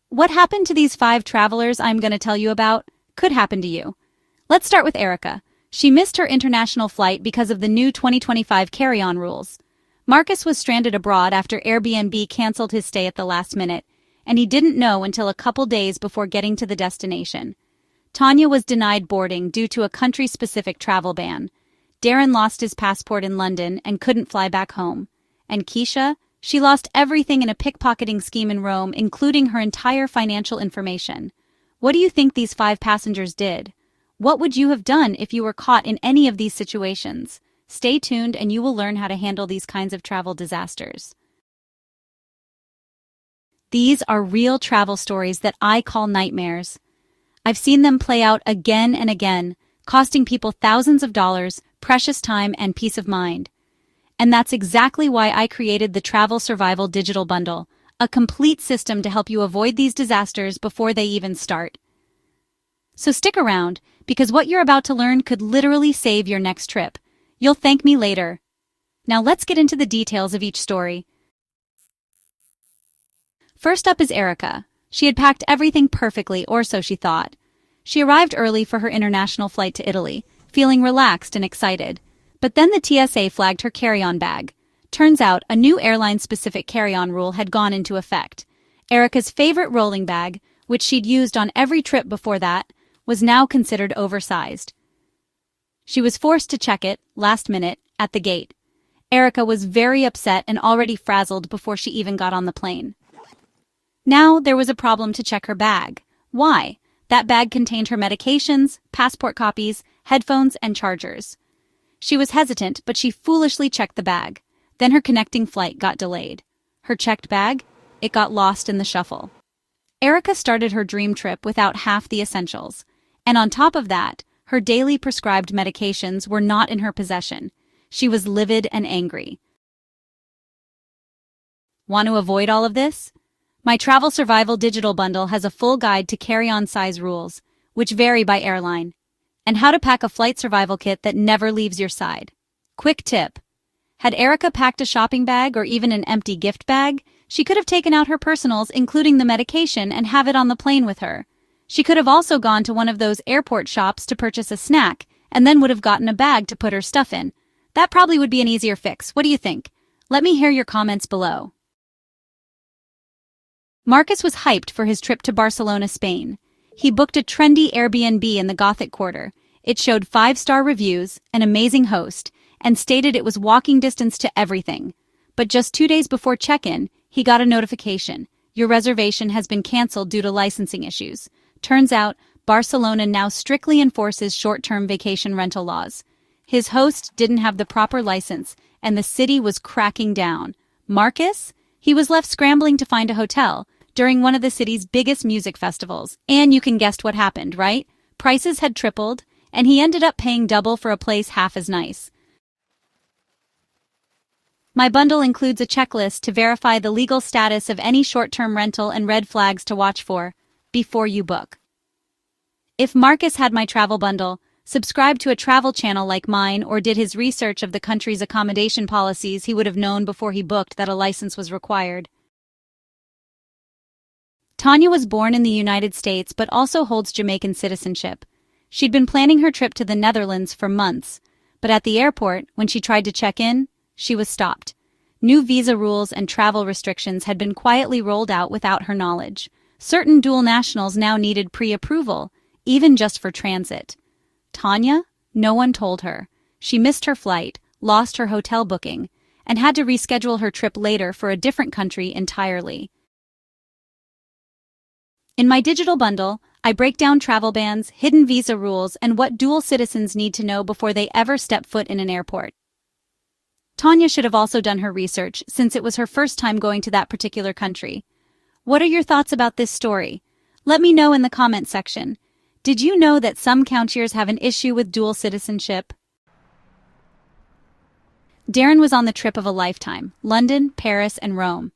what happened to these 5 travelers I'm going to tell you about could happen to you. Let's start with Erica. She missed her international flight because of the new 2025 carry-on rules. Marcus was stranded abroad after Airbnb canceled his stay at the last minute, and he didn't know until a couple days before getting to the destination. Tonya was denied boarding due to a country-specific travel ban. Darren lost his passport in London and couldn't fly back home. And Keisha? She lost everything in a pickpocketing scheme in Rome, including her entire financial information. What do you think these 5 passengers did? What would you have done if you were caught in any of these situations? Stay tuned and you will learn how to handle these kinds of travel disasters. These are real travel stories that I call nightmares. I've seen them play out again and again, costing people thousands of dollars, precious time, and peace of mind. And that's exactly why I created the Travel Survival Digital Bundle, a complete system to help you avoid these disasters before they even start. So stick around, because what you're about to learn could literally save your next trip. You'll thank me later. Now let's get into the details of each story. First up is Erica. She had packed everything perfectly, or so she thought. She arrived early for her international flight to Italy, feeling relaxed and excited. But then the TSA flagged her carry-on bag. Turns out, a new airline-specific carry-on rule had gone into effect. Erica's favorite rolling bag, which she'd used on every trip before that, was now considered oversized. She was forced to check it, last minute, at the gate. Erica was very upset and already frazzled before she even got on the plane. Now there was a problem to check her bag. Why? That bag contained her medications, passport copies, headphones, and chargers. She was hesitant, but she foolishly checked the bag. Then her connecting flight got delayed. Her checked bag? It got lost in the shuffle. Erica started her dream trip without half the essentials. And on top of that, her daily prescribed medications were not in her possession. She was livid and angry. Want to avoid all of this? My Travel Survival Digital Bundle has a full guide to carry-on size rules, which vary by airline, and how to pack a flight survival kit that never leaves your side. Quick tip. Had Erica packed a shopping bag or even an empty gift bag, she could have taken out her personals, including the medication, and have it on the plane with her. She could have also gone to one of those airport shops to purchase a snack, and then would have gotten a bag to put her stuff in. That probably would be an easier fix. What do you think? Let me hear your comments below. Marcus was hyped for his trip to Barcelona, Spain. He booked a trendy Airbnb in the Gothic Quarter. It showed 5-star reviews, an amazing host, and stated it was walking distance to everything. But just 2 days before check-in, he got a notification. Your reservation has been canceled due to licensing issues. Turns out, Barcelona now strictly enforces short-term vacation rental laws. His host didn't have the proper license, and the city was cracking down. Marcus? He was left scrambling to find a hotel during one of the city's biggest music festivals. And you can guess what happened, right? Prices had tripled, and he ended up paying double for a place half as nice. My bundle includes a checklist to verify the legal status of any short-term rental and red flags to watch for before you book. If Marcus had my travel bundle, subscribed to a travel channel like mine, or did his research of the country's accommodation policies, he would have known before he booked that a license was required. Tonya was born in the United States but also holds Jamaican citizenship. She'd been planning her trip to the Netherlands for months, but at the airport, when she tried to check in, she was stopped. New visa rules and travel restrictions had been quietly rolled out without her knowledge. Certain dual nationals now needed pre-approval, even just for transit. Tonya? No one told her. She missed her flight, lost her hotel booking, and had to reschedule her trip later for a different country entirely. In my digital bundle, I break down travel bans, hidden visa rules, and what dual citizens need to know before they ever step foot in an airport. Tonya should have also done her research, since it was her first time going to that particular country. What are your thoughts about this story? Let me know in the comment section. Did you know that some countiers have an issue with dual citizenship? Darren was on the trip of a lifetime, London, Paris, and Rome.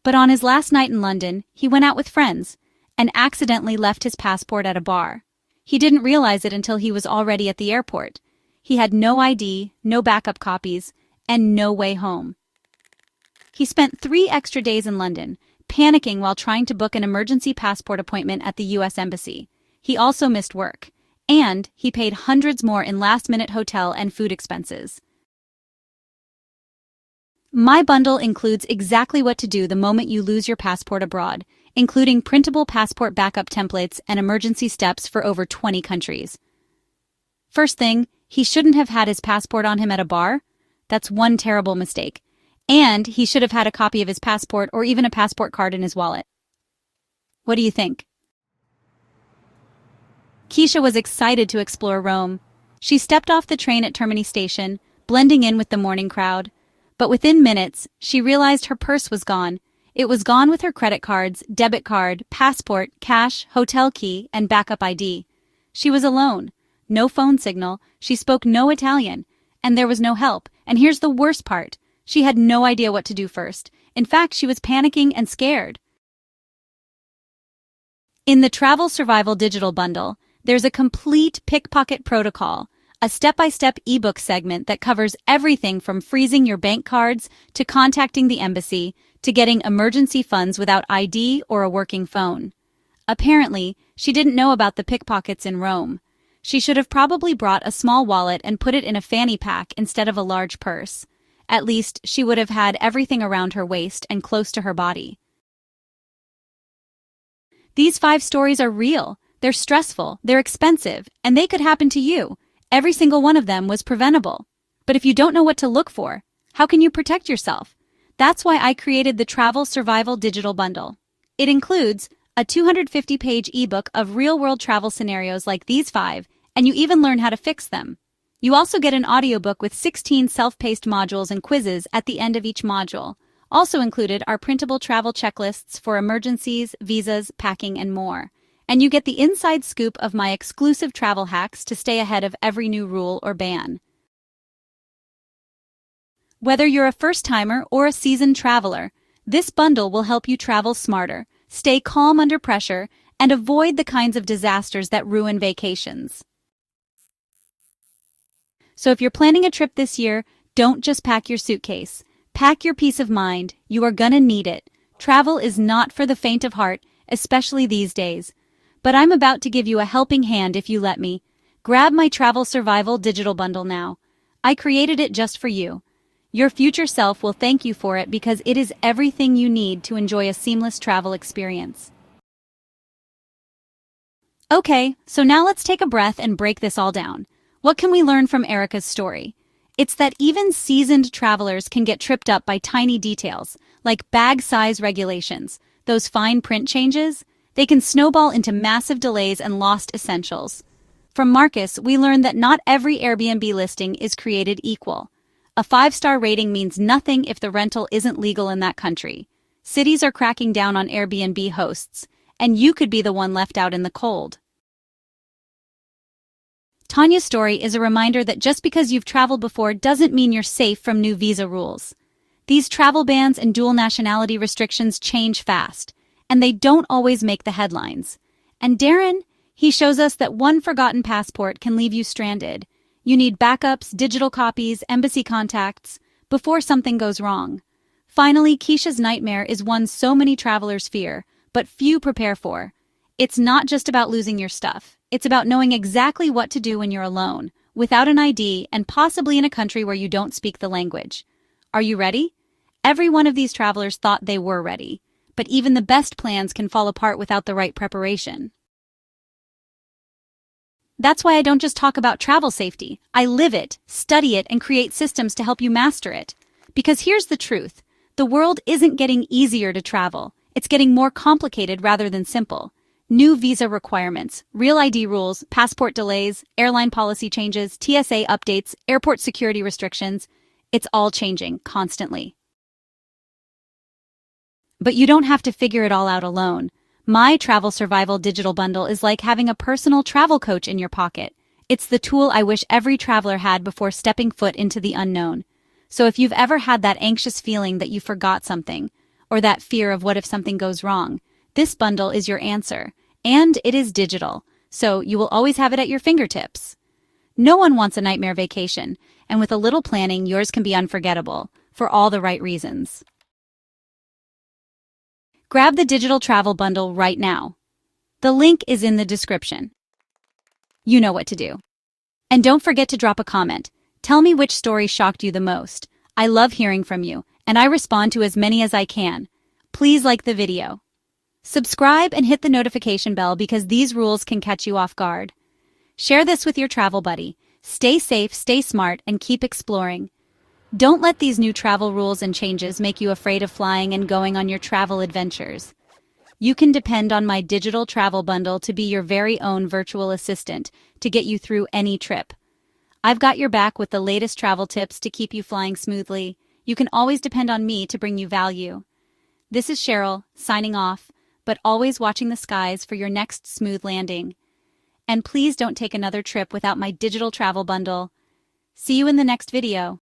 But on his last night in London, he went out with friends and accidentally left his passport at a bar. He didn't realize it until he was already at the airport. He had no ID, no backup copies, and no way home. He spent 3 extra days in London, panicking while trying to book an emergency passport appointment at the US Embassy. He also missed work. And he paid hundreds more in last-minute hotel and food expenses. My bundle includes exactly what to do the moment you lose your passport abroad, including printable passport backup templates and emergency steps for over 20 countries. First thing, he shouldn't have had his passport on him at a bar. That's one terrible mistake. And he should have had a copy of his passport or even a passport card in his wallet. What do you think? Keisha was excited to explore Rome. She stepped off the train at Termini Station, blending in with the morning crowd. But within minutes, she realized her purse was gone. It was gone with her credit cards, debit card, passport, cash, hotel key, and backup ID. She was alone. No phone signal, she spoke no Italian, and there was no help. And here's the worst part. She had no idea what to do first. In fact, she was panicking and scared. In the Travel Survival Digital Bundle, there's a complete Pickpocket protocol, a step-by-step ebook segment that covers everything from freezing your bank cards to contacting the embassy to getting emergency funds without ID or a working phone. Apparently, she didn't know about the pickpockets in Rome. She should have probably brought a small wallet and put it in a fanny pack instead of a large purse. At least, she would have had everything around her waist and close to her body. These 5 stories are real. They're stressful, they're expensive, and they could happen to you. Every single one of them was preventable. But if you don't know what to look for, how can you protect yourself? That's why I created the Travel Survival Digital Bundle. It includes a 250-page ebook of real-world travel scenarios like these 5, and you even learn how to fix them. You also get an audiobook with 16 self-paced modules and quizzes at the end of each module. Also included are printable travel checklists for emergencies, visas, packing, and more. And you get the inside scoop of my exclusive travel hacks to stay ahead of every new rule or ban. Whether you're a first-timer or a seasoned traveler, this bundle will help you travel smarter, stay calm under pressure, and avoid the kinds of disasters that ruin vacations. So if you're planning a trip this year, don't just pack your suitcase. Pack your peace of mind. You are gonna need it. Travel is not for the faint of heart, especially these days. But I'm about to give you a helping hand if you let me. Grab my Travel Survival Digital Bundle now. I created it just for you. Your future self will thank you for it because it is everything you need to enjoy a seamless travel experience. Okay, so now let's take a breath and break this all down. What can we learn from Erica's story? It's that even seasoned travelers can get tripped up by tiny details, like bag size regulations. Those fine print changes, they can snowball into massive delays and lost essentials. From Marcus, we learned that not every Airbnb listing is created equal. A 5-star rating means nothing if the rental isn't legal in that country. Cities are cracking down on Airbnb hosts, and you could be the one left out in the cold. Tonya's story is a reminder that just because you've traveled before doesn't mean you're safe from new visa rules. These travel bans and dual nationality restrictions change fast, and they don't always make the headlines. And Darren, he shows us that one forgotten passport can leave you stranded. You need backups, digital copies, embassy contacts, before something goes wrong. Finally, Keisha's nightmare is one so many travelers fear, but few prepare for. It's not just about losing your stuff. It's about knowing exactly what to do when you're alone, without an ID, and possibly in a country where you don't speak the language. Are you ready? Every one of these travelers thought they were ready, but even the best plans can fall apart without the right preparation. That's why I don't just talk about travel safety. I live it, study it, and create systems to help you master it. Because here's the truth. The world isn't getting easier to travel. It's getting more complicated rather than simple. New visa requirements, real ID rules, passport delays, airline policy changes, TSA updates, airport security restrictions. It's all changing constantly. But you don't have to figure it all out alone. My Travel Survival Digital Bundle is like having a personal travel coach in your pocket. It's the tool I wish every traveler had before stepping foot into the unknown. So if you've ever had that anxious feeling that you forgot something, or that fear of what if something goes wrong, this bundle is your answer. And it is digital, so you will always have it at your fingertips. No one wants a nightmare vacation, and with a little planning, yours can be unforgettable, for all the right reasons. Grab the digital travel bundle right now. The link is in the description. You know what to do. And don't forget to drop a comment. Tell me which story shocked you the most. I love hearing from you, and I respond to as many as I can. Please like the video. Subscribe and hit the notification bell because these rules can catch you off guard. Share this with your travel buddy. Stay safe, stay smart, and keep exploring. Don't let these new travel rules and changes make you afraid of flying and going on your travel adventures. You can depend on my digital travel bundle to be your very own virtual assistant to get you through any trip. I've got your back with the latest travel tips to keep you flying smoothly. You can always depend on me to bring you value. This is Cheryl, signing off, but always watching the skies for your next smooth landing. And please don't take another trip without my digital travel bundle. See you in the next video.